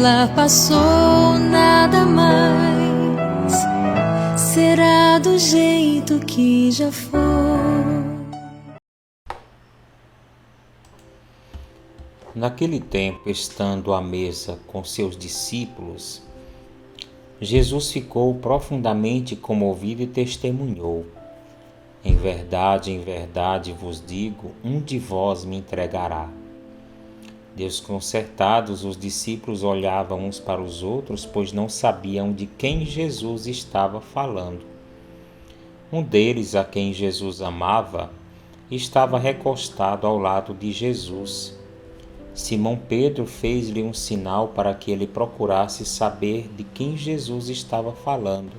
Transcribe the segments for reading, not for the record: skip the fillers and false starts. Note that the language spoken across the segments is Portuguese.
lá passou, nada mais será do jeito que já foi. Naquele tempo, estando à mesa com seus discípulos, Jesus ficou profundamente comovido e testemunhou: em verdade vos digo, um de vós me entregará. Desconcertados, os discípulos olhavam uns para os outros, pois não sabiam de quem Jesus estava falando. Um deles, a quem Jesus amava, estava recostado ao lado de Jesus. Simão Pedro fez-lhe um sinal para que ele procurasse saber de quem Jesus estava falando.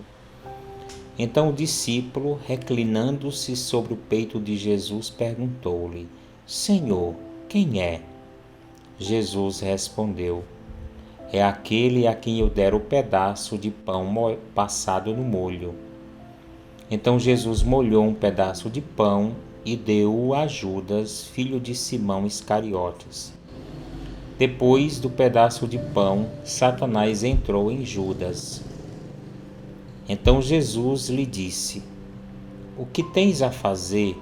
Então o discípulo, reclinando-se sobre o peito de Jesus, perguntou-lhe: Senhor, quem é? Jesus respondeu: é aquele a quem eu der o pedaço de pão passado no molho. Então Jesus molhou um pedaço de pão e deu-o a Judas, filho de Simão Iscariotes. Depois do pedaço de pão, Satanás entrou em Judas. Então Jesus lhe disse: o que tens a fazer,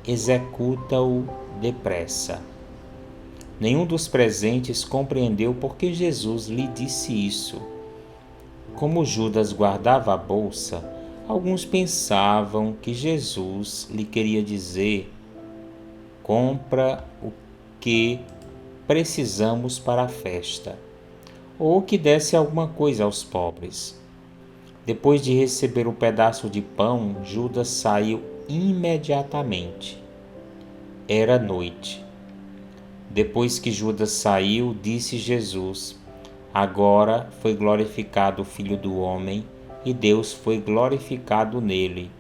executa-o depressa. Nenhum dos presentes compreendeu por que Jesus lhe disse isso. Como Judas guardava a bolsa, alguns pensavam que Jesus lhe queria dizer: compra o que precisamos para a festa, ou que desse alguma coisa aos pobres. Depois de receber o pedaço de pão, Judas saiu imediatamente. Era noite. Depois que Judas saiu, disse Jesus: agora foi glorificado o Filho do Homem, e Deus foi glorificado nele.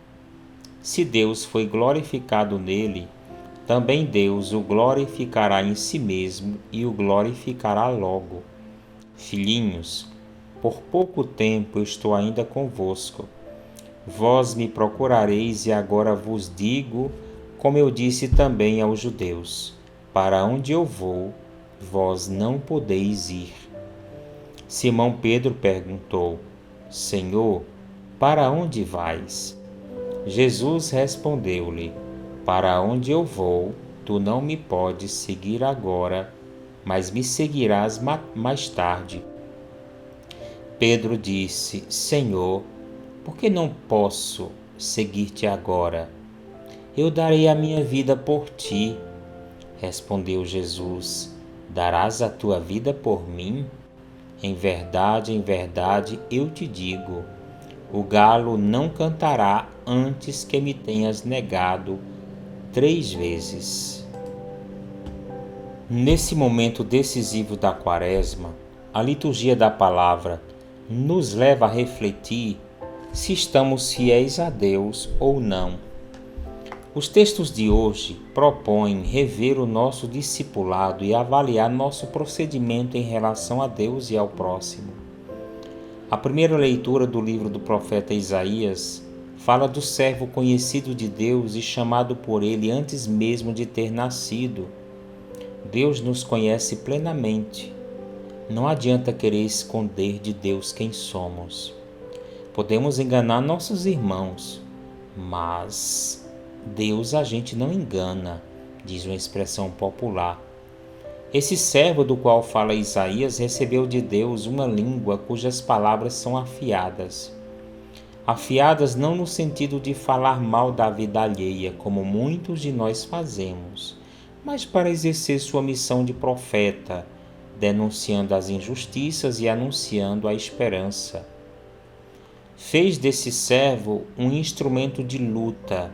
Se Deus foi glorificado nele, também Deus o glorificará em si mesmo e o glorificará logo. Filhinhos, por pouco tempo eu estou ainda convosco. Vós me procurareis e agora vos digo, como eu disse também aos judeus: para onde eu vou, vós não podeis ir. Simão Pedro perguntou: Senhor, para onde vais? Jesus respondeu-lhe: para onde eu vou, tu não me podes seguir agora, mas me seguirás mais tarde. Pedro disse: Senhor, por que não posso seguir-te agora? Eu darei a minha vida por ti. Respondeu Jesus: darás a tua vida por mim? Em verdade, eu te digo, o galo não cantará antes que me tenhas negado 3 vezes. Nesse momento decisivo da Quaresma, a liturgia da palavra nos leva a refletir se estamos fiéis a Deus ou não. Os textos de hoje propõem rever o nosso discipulado e avaliar nosso procedimento em relação a Deus e ao próximo. A primeira leitura do livro do profeta Isaías fala do servo conhecido de Deus e chamado por ele antes mesmo de ter nascido. Deus nos conhece plenamente. Não adianta querer esconder de Deus quem somos. Podemos enganar nossos irmãos, mas Deus a gente não engana, diz uma expressão popular. Esse servo do qual fala Isaías recebeu de Deus uma língua cujas palavras são afiadas. Afiadas não no sentido de falar mal da vida alheia, como muitos de nós fazemos, mas para exercer sua missão de profeta, denunciando as injustiças e anunciando a esperança. Fez desse servo um instrumento de luta,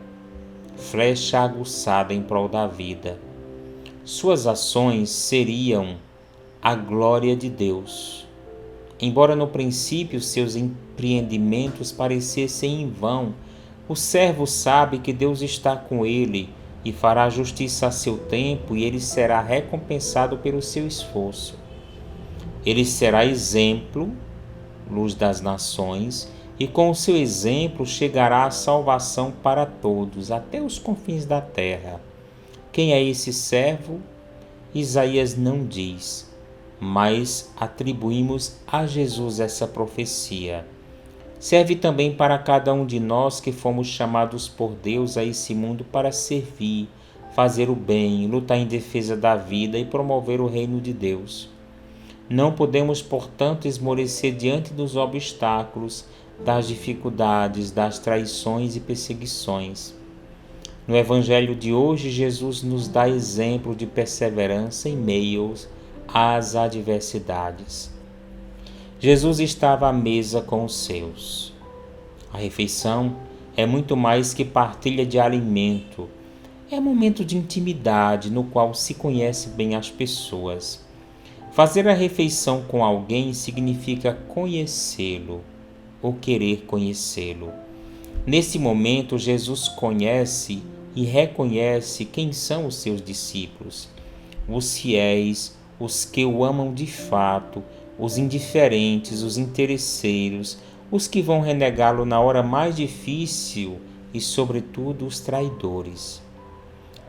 flecha aguçada em prol da vida. Suas ações seriam a glória de Deus. Embora no princípio seus empreendimentos parecessem em vão, o servo sabe que Deus está com ele e fará justiça a seu tempo, e ele será recompensado pelo seu esforço. Ele será exemplo, luz das nações, e com o seu exemplo chegará a salvação para todos, até os confins da terra. Quem é esse servo? Isaías não diz, mas atribuímos a Jesus essa profecia. Serve também para cada um de nós que fomos chamados por Deus a esse mundo para servir, fazer o bem, lutar em defesa da vida e promover o reino de Deus. Não podemos, portanto, esmorecer diante dos obstáculos, das dificuldades, das traições e perseguições. No Evangelho de hoje, Jesus nos dá exemplo de perseverança em meio às adversidades. Jesus estava à mesa com os seus. A refeição é muito mais que partilha de alimento. É momento de intimidade no qual se conhece bem as pessoas. Fazer a refeição com alguém significa conhecê-lo ou querer conhecê-lo. Nesse momento, Jesus conhece e reconhece quem são os seus discípulos, os fiéis, os que o amam de fato, os indiferentes, os interesseiros, os que vão renegá-lo na hora mais difícil e, sobretudo, os traidores.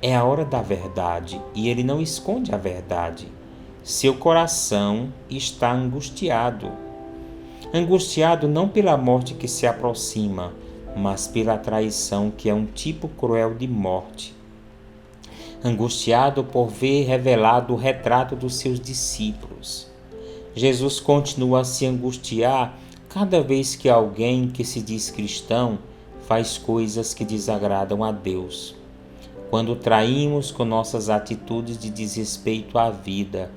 É a hora da verdade e ele não esconde a verdade. Seu coração está angustiado. Angustiado não pela morte que se aproxima, mas pela traição que é um tipo cruel de morte. Angustiado por ver revelado o retrato dos seus discípulos. Jesus continua a se angustiar cada vez que alguém que se diz cristão faz coisas que desagradam a Deus. Quando traímos com nossas atitudes de desrespeito à vida,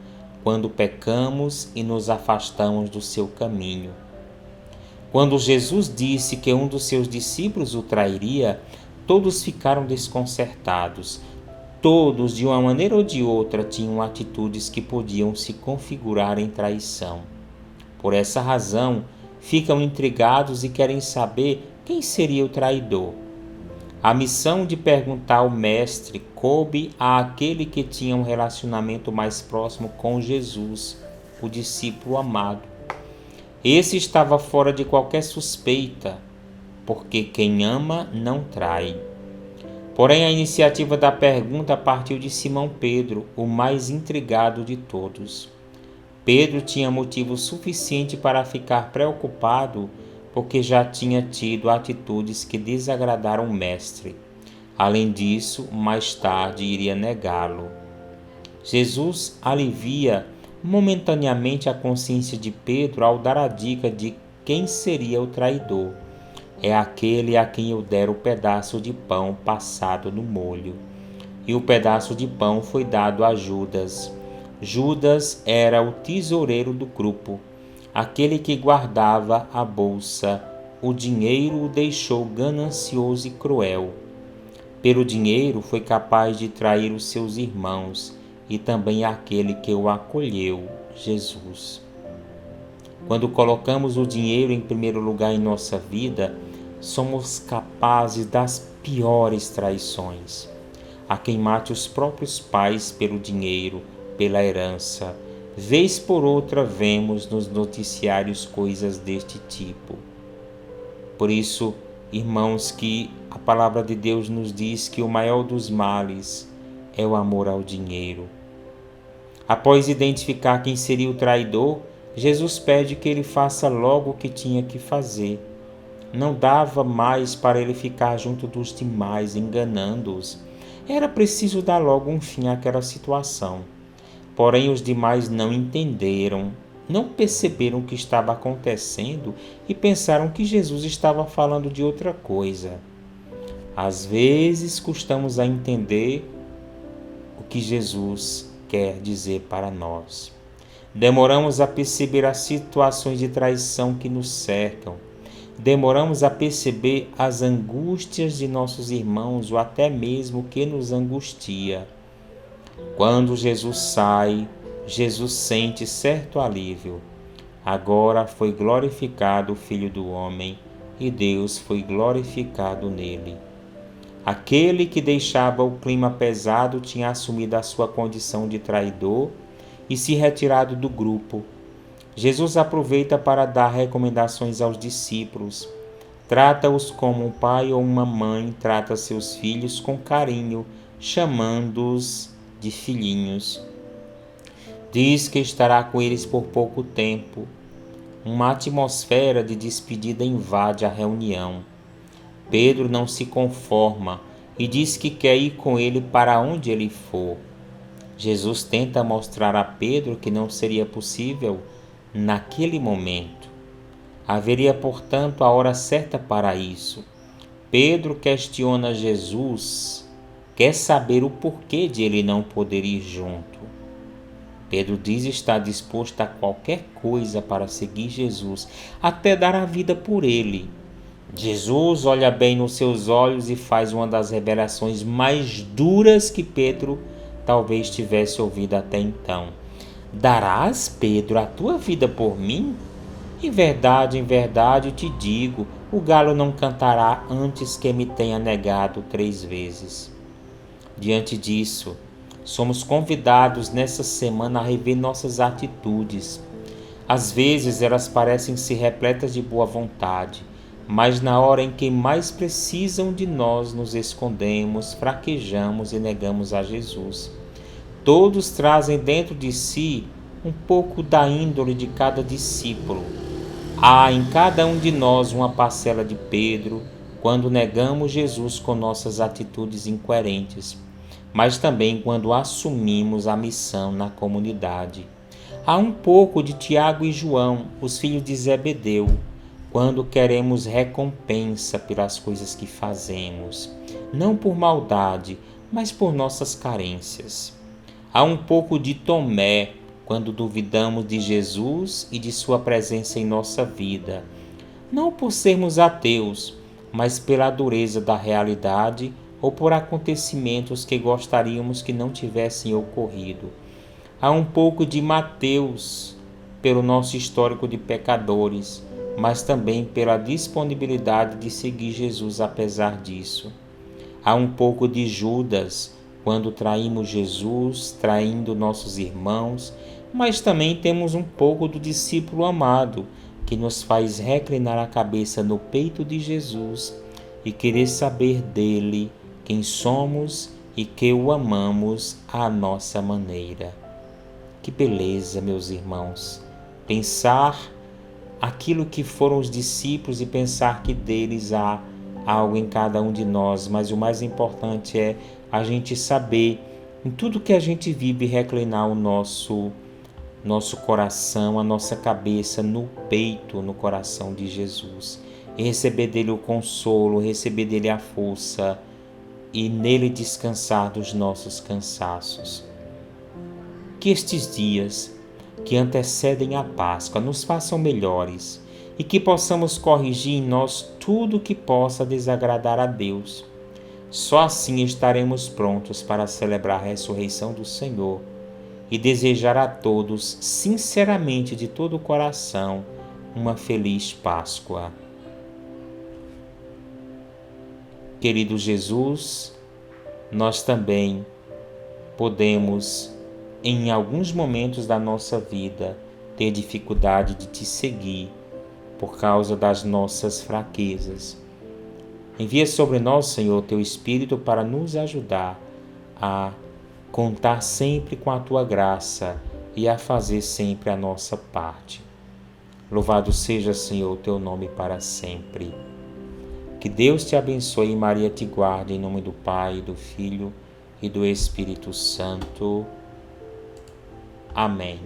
quando pecamos e nos afastamos do seu caminho. Quando Jesus disse que um dos seus discípulos o trairia, todos ficaram desconcertados. Todos, de uma maneira ou de outra, tinham atitudes que podiam se configurar em traição. Por essa razão, ficam intrigados e querem saber quem seria o traidor. A missão de perguntar ao Mestre coube àquele que tinha um relacionamento mais próximo com Jesus, o discípulo amado. Esse estava fora de qualquer suspeita, porque quem ama não trai. Porém, a iniciativa da pergunta partiu de Simão Pedro, o mais intrigado de todos. Pedro tinha motivo suficiente para ficar preocupado, porque já tinha tido atitudes que desagradaram o Mestre. Além disso, mais tarde iria negá-lo. Jesus alivia momentaneamente a consciência de Pedro ao dar a dica de quem seria o traidor. É aquele a quem eu der o pedaço de pão passado no molho. E o pedaço de pão foi dado a Judas. Judas era o tesoureiro do grupo, aquele que guardava a bolsa. O dinheiro o deixou ganancioso e cruel. Pelo dinheiro foi capaz de trair os seus irmãos e também aquele que o acolheu, Jesus. Quando colocamos o dinheiro em primeiro lugar em nossa vida, somos capazes das piores traições. Há quem mate os próprios pais pelo dinheiro, pela herança. Vez por outra vemos nos noticiários coisas deste tipo. Por isso, irmãos, que a palavra de Deus nos diz que o maior dos males é o amor ao dinheiro. Após identificar quem seria o traidor, Jesus pede que ele faça logo o que tinha que fazer. Não dava mais para ele ficar junto dos demais, enganando-os. Era preciso dar logo um fim àquela situação. Porém, os demais não entenderam, não perceberam o que estava acontecendo e pensaram que Jesus estava falando de outra coisa. Às vezes, custamos a entender o que Jesus quer dizer para nós. Demoramos a perceber as situações de traição que nos cercam. Demoramos a perceber as angústias de nossos irmãos ou até mesmo o que nos angustia. Quando Jesus sai, Jesus sente certo alívio. Agora foi glorificado o Filho do Homem e Deus foi glorificado nele. Aquele que deixava o clima pesado tinha assumido a sua condição de traidor e se retirado do grupo. Jesus aproveita para dar recomendações aos discípulos. Trata-os como um pai ou uma mãe trata seus filhos com carinho, chamando-os de filhinhos. Diz que estará com eles por pouco tempo. Uma atmosfera de despedida invade a reunião. Pedro não se conforma e diz que quer ir com ele para onde ele for. Jesus tenta mostrar a Pedro que não seria possível naquele momento. Haveria, portanto, a hora certa para isso. Pedro questiona Jesus, quer saber o porquê de ele não poder ir junto. Pedro diz estar disposto a qualquer coisa para seguir Jesus, até dar a vida por ele. Jesus olha bem nos seus olhos e faz uma das revelações mais duras que Pedro talvez tivesse ouvido até então. Darás, Pedro, a tua vida por mim? Em verdade te digo, o galo não cantará antes que me tenha negado 3 vezes. Diante disso, somos convidados nessa semana a rever nossas atitudes. Às vezes elas parecem ser repletas de boa vontade, mas na hora em que mais precisam de nós, nos escondemos, fraquejamos e negamos a Jesus. Todos trazem dentro de si um pouco da índole de cada discípulo. Há em cada um de nós uma parcela de Pedro quando negamos Jesus com nossas atitudes incoerentes, mas também quando assumimos a missão na comunidade. Há um pouco de Tiago e João, os filhos de Zebedeu, quando queremos recompensa pelas coisas que fazemos, não por maldade, mas por nossas carências. Há um pouco de Tomé, quando duvidamos de Jesus e de sua presença em nossa vida, não por sermos ateus, mas pela dureza da realidade ou por acontecimentos que gostaríamos que não tivessem ocorrido. Há um pouco de Mateus, pelo nosso histórico de pecadores, mas também pela disponibilidade de seguir Jesus apesar disso. Há um pouco de Judas, quando traímos Jesus, traindo nossos irmãos, mas também temos um pouco do discípulo amado, que nos faz reclinar a cabeça no peito de Jesus e querer saber dele quem somos e que o amamos à nossa maneira. Que beleza, meus irmãos, pensar aquilo que foram os discípulos e pensar que deles há algo em cada um de nós, mas o mais importante é a gente saber, em tudo que a gente vive, reclinar o nosso coração, a nossa cabeça no peito, no coração de Jesus, e receber dele o consolo, receber dele a força e nele descansar dos nossos cansaços. Que estes dias que antecedem a Páscoa nos façam melhores e que possamos corrigir em nós tudo que possa desagradar a Deus. Só assim estaremos prontos para celebrar a ressurreição do Senhor e desejar a todos, sinceramente de todo o coração, uma feliz Páscoa. Querido Jesus, nós também podemos, em alguns momentos da nossa vida, ter dificuldade de te seguir por causa das nossas fraquezas. Envia sobre nós, Senhor, teu Espírito para nos ajudar a contar sempre com a tua graça e a fazer sempre a nossa parte. Louvado seja, Senhor, teu nome para sempre. Que Deus te abençoe e Maria te guarde, em nome do Pai, do Filho e do Espírito Santo. Amém.